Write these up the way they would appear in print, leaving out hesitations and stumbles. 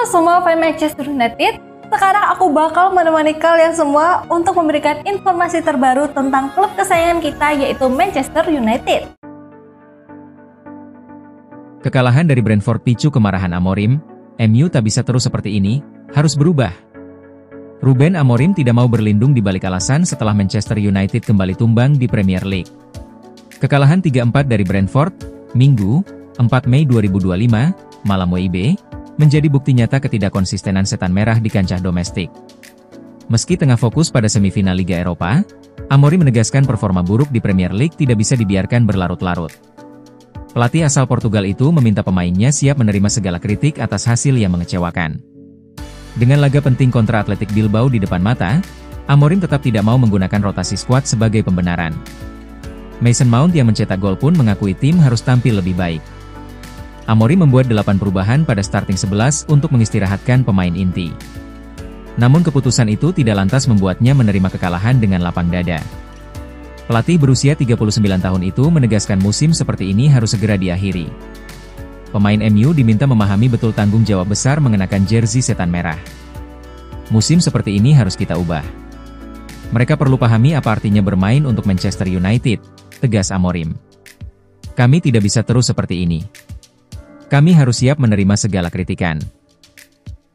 semua fans Manchester United, sekarang aku bakal menemani kalian semua untuk memberikan informasi terbaru tentang klub kesayangan kita, yaitu Manchester United. Kekalahan dari Brentford picu kemarahan Amorim. MU tak bisa terus seperti ini, harus berubah. Ruben Amorim tidak mau berlindung di balik alasan setelah Manchester United kembali tumbang di Premier League. Kekalahan 3-4 dari Brentford, Minggu, 4 Mei 2025, malam WIB, menjadi bukti nyata ketidakkonsistenan setan merah di kancah domestik. Meski tengah fokus pada semifinal Liga Eropa, Amorim menegaskan performa buruk di Premier League tidak bisa dibiarkan berlarut-larut. Pelatih asal Portugal itu meminta pemainnya siap menerima segala kritik atas hasil yang mengecewakan. Dengan laga penting kontra Athletic Bilbao di depan mata, Amorim tetap tidak mau menggunakan rotasi skuad sebagai pembenaran. Mason Mount yang mencetak gol pun mengakui tim harus tampil lebih baik. Amorim membuat 8 perubahan pada starting 11 untuk mengistirahatkan pemain inti. Namun keputusan itu tidak lantas membuatnya menerima kekalahan dengan lapang dada. Pelatih berusia 39 tahun itu menegaskan musim seperti ini harus segera diakhiri. Pemain MU diminta memahami betul tanggung jawab besar mengenakan jersey setan merah. Musim seperti ini harus kita ubah. Mereka perlu pahami apa artinya bermain untuk Manchester United, tegas Amorim. Kami tidak bisa terus seperti ini. Kami harus siap menerima segala kritikan.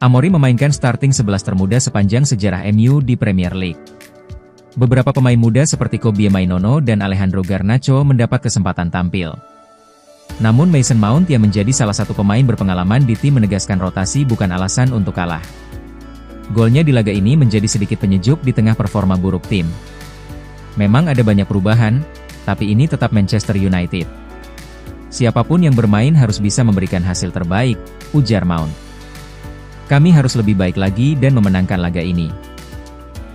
Amorim memainkan starting 11 termuda sepanjang sejarah MU di Premier League. Beberapa pemain muda seperti Kobbie Mainoo dan Alejandro Garnacho mendapat kesempatan tampil. Namun Mason Mount yang menjadi salah satu pemain berpengalaman di tim menegaskan rotasi bukan alasan untuk kalah. Golnya di laga ini menjadi sedikit penyejuk di tengah performa buruk tim. Memang ada banyak perubahan, tapi ini tetap Manchester United. Siapapun yang bermain harus bisa memberikan hasil terbaik, ujar Mount. Kami harus lebih baik lagi dan memenangkan laga ini.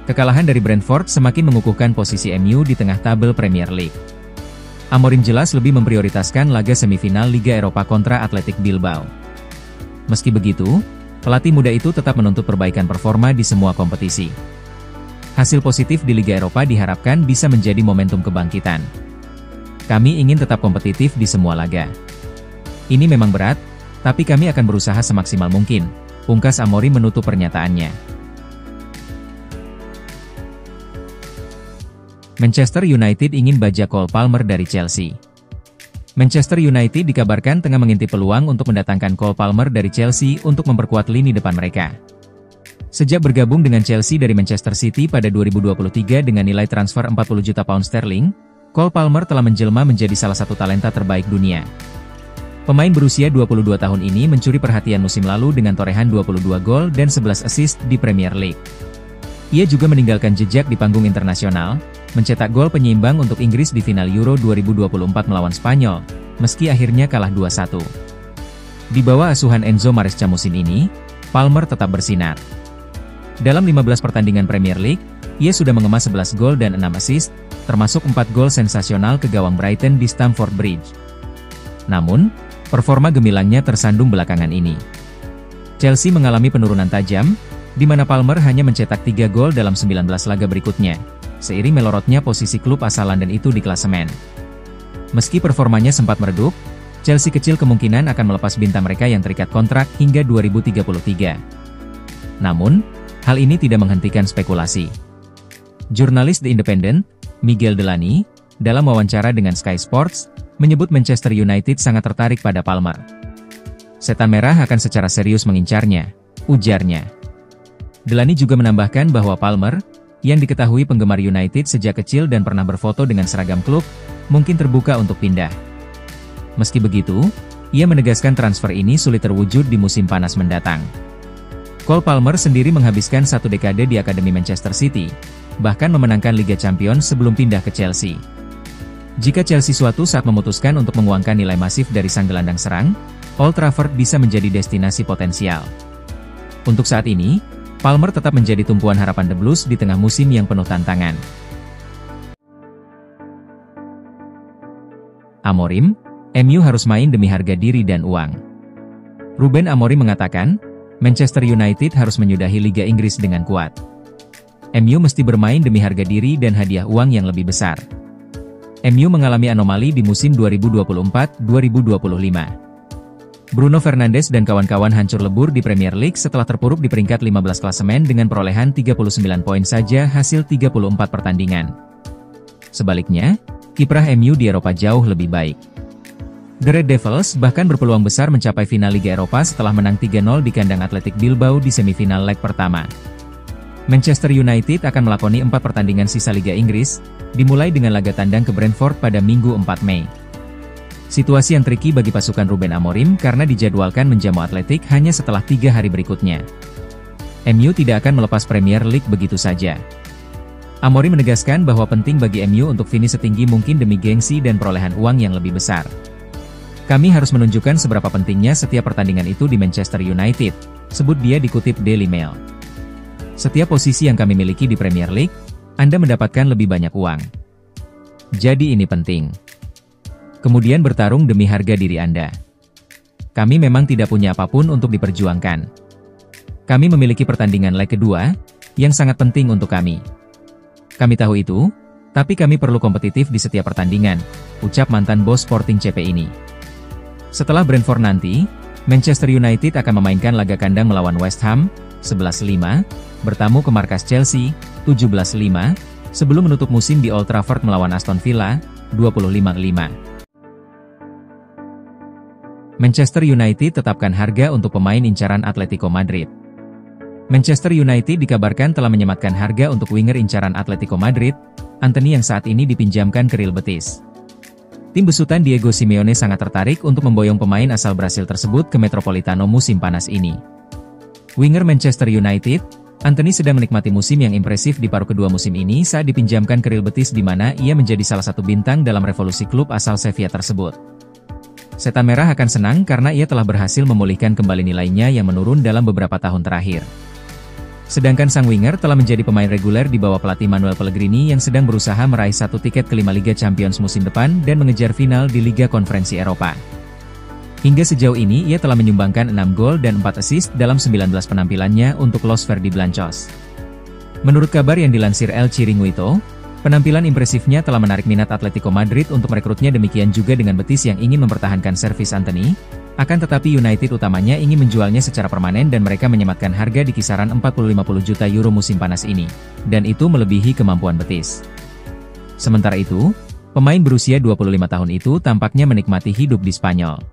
Kekalahan dari Brentford semakin mengukuhkan posisi MU di tengah tabel Premier League. Amorim jelas lebih memprioritaskan laga semifinal Liga Eropa kontra Athletic Bilbao. Meski begitu, pelatih muda itu tetap menuntut perbaikan performa di semua kompetisi. Hasil positif di Liga Eropa diharapkan bisa menjadi momentum kebangkitan. Kami ingin tetap kompetitif di semua laga. Ini memang berat, tapi kami akan berusaha semaksimal mungkin, pungkas Amorim menutup pernyataannya. Manchester United ingin bajak Cole Palmer dari Chelsea. Manchester United dikabarkan tengah mengintip peluang untuk mendatangkan Cole Palmer dari Chelsea untuk memperkuat lini depan mereka. Sejak bergabung dengan Chelsea dari Manchester City pada 2023 dengan nilai transfer 40 juta pound sterling, Cole Palmer telah menjelma menjadi salah satu talenta terbaik dunia. Pemain berusia 22 tahun ini mencuri perhatian musim lalu dengan torehan 22 gol dan 11 assist di Premier League. Ia juga meninggalkan jejak di panggung internasional, mencetak gol penyeimbang untuk Inggris di final Euro 2024 melawan Spanyol, meski akhirnya kalah 2-1. Di bawah asuhan Enzo Maresca musim ini, Palmer tetap bersinar. Dalam 15 pertandingan Premier League, ia sudah mengemas 11 gol dan 6 assist, termasuk 4 gol sensasional ke gawang Brighton di Stamford Bridge. Namun, performa gemilangnya tersandung belakangan ini. Chelsea mengalami penurunan tajam, di mana Palmer hanya mencetak 3 gol dalam 19 laga berikutnya, seiring melorotnya posisi klub asal London itu di klasemen. Meski performanya sempat meredup, Chelsea kecil kemungkinan akan melepas bintang mereka yang terikat kontrak hingga 2033. Namun, hal ini tidak menghentikan spekulasi. Jurnalis The Independent, Miguel Delany, dalam wawancara dengan Sky Sports, menyebut Manchester United sangat tertarik pada Palmer. Setan merah akan secara serius mengincarnya, ujarnya. Delany juga menambahkan bahwa Palmer, yang diketahui penggemar United sejak kecil dan pernah berfoto dengan seragam klub, mungkin terbuka untuk pindah. Meski begitu, ia menegaskan transfer ini sulit terwujud di musim panas mendatang. Cole Palmer sendiri menghabiskan 1 dekade di Akademi Manchester City, bahkan memenangkan Liga Champions sebelum pindah ke Chelsea. Jika Chelsea suatu saat memutuskan untuk menguangkan nilai masif dari sang gelandang serang, Old Trafford bisa menjadi destinasi potensial. Untuk saat ini, Palmer tetap menjadi tumpuan harapan The Blues di tengah musim yang penuh tantangan. Amorim, MU harus main demi harga diri dan uang. Ruben Amorim mengatakan, Manchester United harus menyudahi Liga Inggris dengan kuat. MU mesti bermain demi harga diri dan hadiah uang yang lebih besar. MU mengalami anomali di musim 2024-2025. Bruno Fernandes dan kawan-kawan hancur lebur di Premier League setelah terpuruk di peringkat 15 klasemen dengan perolehan 39 poin saja hasil 34 pertandingan. Sebaliknya, kiprah MU di Eropa jauh lebih baik. The Red Devils bahkan berpeluang besar mencapai final Liga Eropa setelah menang 3-0 di kandang Athletic Bilbao di semifinal leg pertama. Manchester United akan melakoni 4 pertandingan sisa Liga Inggris, dimulai dengan laga tandang ke Brentford pada Minggu 4 Mei. Situasi yang tricky bagi pasukan Ruben Amorim karena dijadwalkan menjamu Athletic hanya setelah 3 hari berikutnya. MU tidak akan melepas Premier League begitu saja. Amorim menegaskan bahwa penting bagi MU untuk finish setinggi mungkin demi gengsi dan perolehan uang yang lebih besar. Kami harus menunjukkan seberapa pentingnya setiap pertandingan itu di Manchester United, sebut dia dikutip Daily Mail. Setiap posisi yang kami miliki di Premier League, Anda mendapatkan lebih banyak uang. Jadi ini penting. Kemudian bertarung demi harga diri Anda. Kami memang tidak punya apapun untuk diperjuangkan. Kami memiliki pertandingan leg kedua, yang sangat penting untuk kami. Kami tahu itu, tapi kami perlu kompetitif di setiap pertandingan, ucap mantan bos Sporting CP ini. Setelah Brentford nanti, Manchester United akan memainkan laga kandang melawan West Ham, 11-5, bertamu ke markas Chelsea, 17-5, sebelum menutup musim di Old Trafford melawan Aston Villa, 25-5. Manchester United tetapkan harga untuk pemain incaran Atletico Madrid. Manchester United dikabarkan telah menyematkan harga untuk winger incaran Atletico Madrid, Antony yang saat ini dipinjamkan ke Real Betis. Tim besutan Diego Simeone sangat tertarik untuk memboyong pemain asal Brasil tersebut ke Metropolitano musim panas ini. Winger Manchester United, Antony sedang menikmati musim yang impresif di paruh kedua musim ini saat dipinjamkan ke Real Betis di mana ia menjadi salah satu bintang dalam revolusi klub asal Sevilla tersebut. Setan Merah akan senang karena ia telah berhasil memulihkan kembali nilainya yang menurun dalam beberapa tahun terakhir. Sedangkan sang winger telah menjadi pemain reguler di bawah pelatih Manuel Pellegrini yang sedang berusaha meraih 1 tiket ke 5 Liga Champions musim depan dan mengejar final di Liga Konferensi Eropa. Hingga sejauh ini ia telah menyumbangkan 6 gol dan 4 assist dalam 19 penampilannya untuk Los Verdiblancos. Menurut kabar yang dilansir El Chiringuito, penampilan impresifnya telah menarik minat Atletico Madrid untuk merekrutnya, demikian juga dengan Betis yang ingin mempertahankan servis Antony, akan tetapi United utamanya ingin menjualnya secara permanen dan mereka menyematkan harga di kisaran 40-50 juta euro musim panas ini, dan itu melebihi kemampuan Betis. Sementara itu, pemain berusia 25 tahun itu tampaknya menikmati hidup di Spanyol.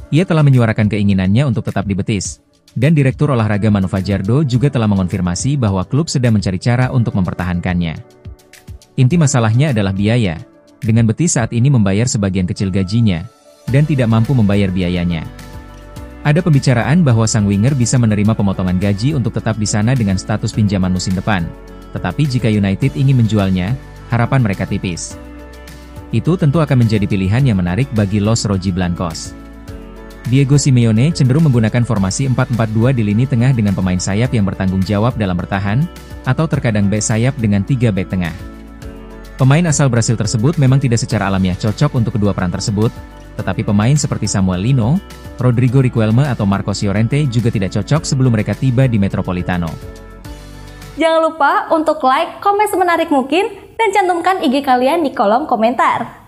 Ia telah menyuarakan keinginannya untuk tetap di Betis, dan Direktur Olahraga Manu Fajardo juga telah mengonfirmasi bahwa klub sedang mencari cara untuk mempertahankannya. Inti masalahnya adalah biaya, dengan Betis saat ini membayar sebagian kecil gajinya, dan tidak mampu membayar biayanya. Ada pembicaraan bahwa sang winger bisa menerima pemotongan gaji untuk tetap di sana dengan status pinjaman musim depan, tetapi jika United ingin menjualnya, harapan mereka tipis. Itu tentu akan menjadi pilihan yang menarik bagi Los Rojiblancos. Diego Simeone cenderung menggunakan formasi 4-4-2 di lini tengah dengan pemain sayap yang bertanggung jawab dalam bertahan, atau terkadang bek sayap dengan 3 bek tengah. Pemain asal Brasil tersebut memang tidak secara alamiah cocok untuk kedua peran tersebut, tetapi pemain seperti Samuel Lino, Rodrigo Riquelme atau Marcos Llorente juga tidak cocok sebelum mereka tiba di Metropolitano. Jangan lupa untuk like, komen semenarik mungkin, dan cantumkan IG kalian di kolom komentar.